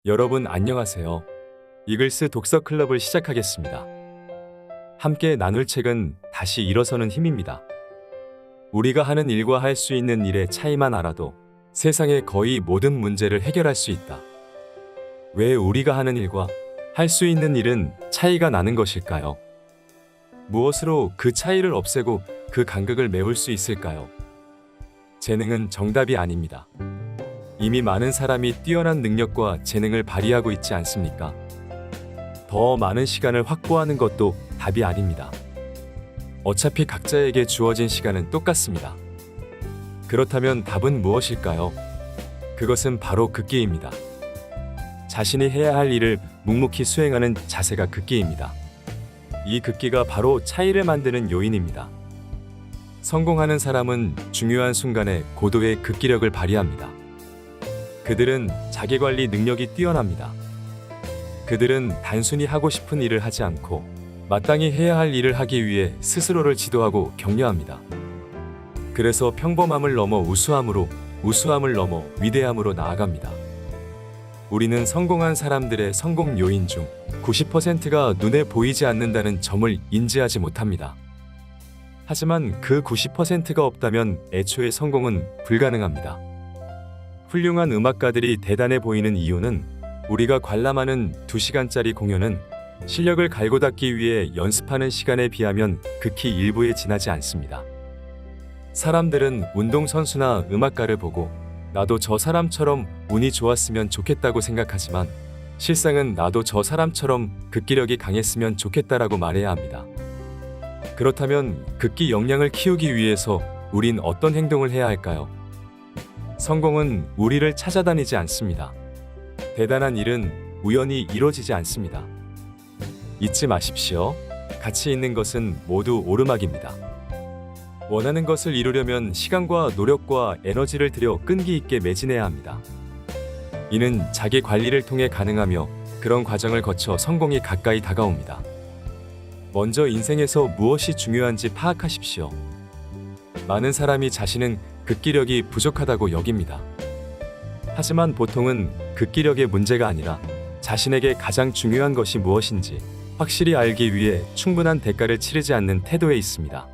여러분 안녕하세요. 이글스 독서 클럽을 시작하겠습니다. 함께 나눌 책은 다시 일어서는 힘입니다. 우리가 하는 일과 할 수 있는 일의 차이만 알아도 세상의 거의 모든 문제를 해결할 수 있다. 왜 우리가 하는 일과 할 수 있는 일은 차이가 나는 것일까요? 무엇으로 그 차이를 없애고 그 간극을 메울 수 있을까요? 재능은 정답이 아닙니다. 이미 많은 사람이 뛰어난 능력과 재능을 발휘하고 있지 않습니까? 더 많은 시간을 확보하는 것도 답이 아닙니다. 어차피 각자에게 주어진 시간은 똑같습니다. 그렇다면 답은 무엇일까요? 그것은 바로 극기입니다. 자신이 해야 할 일을 묵묵히 수행하는 자세가 극기입니다. 이 극기가 바로 차이를 만드는 요인입니다. 성공하는 사람은 중요한 순간에 고도의 극기력을 발휘합니다. 그들은 자기관리 능력이 뛰어납니다. 그들은 단순히 하고 싶은 일을 하지 않고 마땅히 해야 할 일을 하기 위해 스스로를 지도하고 격려합니다. 그래서 평범함을 넘어 우수함으로, 우수함을 넘어 위대함으로 나아갑니다. 우리는 성공한 사람들의 성공 요인 중 90%가 눈에 보이지 않는다는 점을 인지하지 못합니다. 하지만 그 90%가 없다면 애초에 성공은 불가능합니다. 훌륭한 음악가들이 대단해 보이는 이유는 우리가 관람하는 2시간짜리 공연은 실력을 갈고 닦기 위해 연습하는 시간에 비하면 극히 일부에 지나지 않습니다. 사람들은 운동선수나 음악가를 보고 나도 저 사람처럼 운이 좋았으면 좋겠다고 생각하지만 실상은 나도 저 사람처럼 극기력이 강했으면 좋겠다라고 말해야 합니다. 그렇다면 극기 역량을 키우기 위해서 우린 어떤 행동을 해야 할까요? 성공은 우리를 찾아다니지 않습니다. 대단한 일은 우연히 이루어지지 않습니다. 잊지 마십시오. 가치 있는 것은 모두 오르막입니다. 원하는 것을 이루려면 시간과 노력과 에너지를 들여 끈기 있게 매진해야 합니다. 이는 자기 관리를 통해 가능하며 그런 과정을 거쳐 성공이 가까이 다가옵니다. 먼저 인생에서 무엇이 중요한지 파악하십시오. 많은 사람이 자신은 극기력이 부족하다고 여깁니다. 하지만 보통은 극기력의 문제가 아니라 자신에게 가장 중요한 것이 무엇인지 확실히 알기 위해 충분한 대가를 치르지 않는 태도에 있습니다.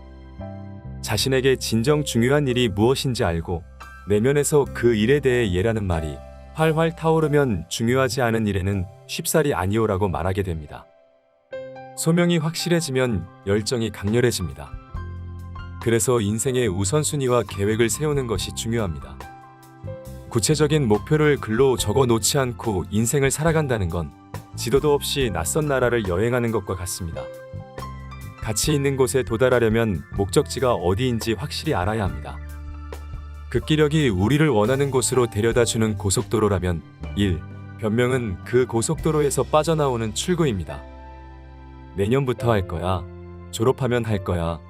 자신에게 진정 중요한 일이 무엇인지 알고 내면에서 그 일에 대해 예라는 말이 활활 타오르면 중요하지 않은 일에는 쉽사리 아니오라고 말하게 됩니다. 소명이 확실해지면 열정이 강렬해집니다. 그래서 인생의 우선순위와 계획을 세우는 것이 중요합니다. 구체적인 목표를 글로 적어 놓지 않고 인생을 살아간다는 건 지도도 없이 낯선 나라를 여행하는 것과 같습니다. 가치 있는 곳에 도달하려면 목적지가 어디인지 확실히 알아야 합니다. 극기력이 우리를 원하는 곳으로 데려다주는 고속도로라면 1. 변명은 그 고속도로에서 빠져나오는 출구입니다. 내년부터 할 거야. 졸업하면 할 거야.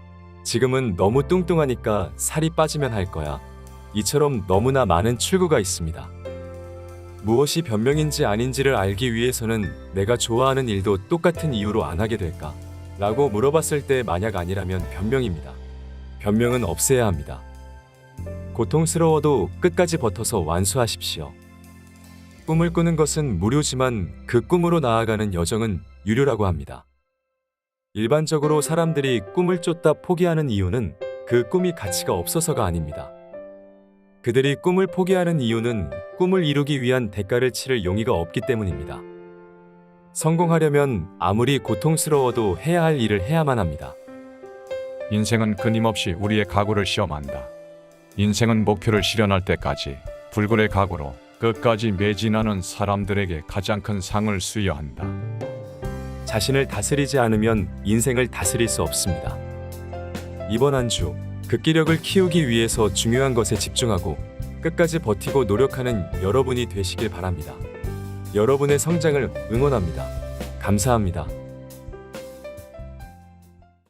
지금은 너무 뚱뚱하니까 살이 빠지면 할 거야. 이처럼 너무나 많은 출구가 있습니다. 무엇이 변명인지 아닌지를 알기 위해서는 내가 좋아하는 일도 똑같은 이유로 안 하게 될까? 라고 물어봤을 때 만약 아니라면 변명입니다. 변명은 없애야 합니다. 고통스러워도 끝까지 버텨서 완수하십시오. 꿈을 꾸는 것은 무료지만 그 꿈으로 나아가는 여정은 유료라고 합니다. 일반적으로 사람들이 꿈을 쫓다 포기하는 이유는 그 꿈이 가치가 없어서가 아닙니다. 그들이 꿈을 포기하는 이유는 꿈을 이루기 위한 대가를 치를 용의가 없기 때문입니다. 성공하려면 아무리 고통스러워도 해야 할 일을 해야만 합니다. 인생은 끊임없이 우리의 각오를 시험한다. 인생은 목표를 실현할 때까지 불굴의 각오로 끝까지 매진하는 사람들에게 가장 큰 상을 수여한다. 자신을 다스리지 않으면 인생을 다스릴 수 없습니다. 이번 한 주 극기력을 키우기 위해서 중요한 것에 집중하고 끝까지 버티고 노력하는 여러분이 되시길 바랍니다. 여러분의 성장을 응원합니다. 감사합니다.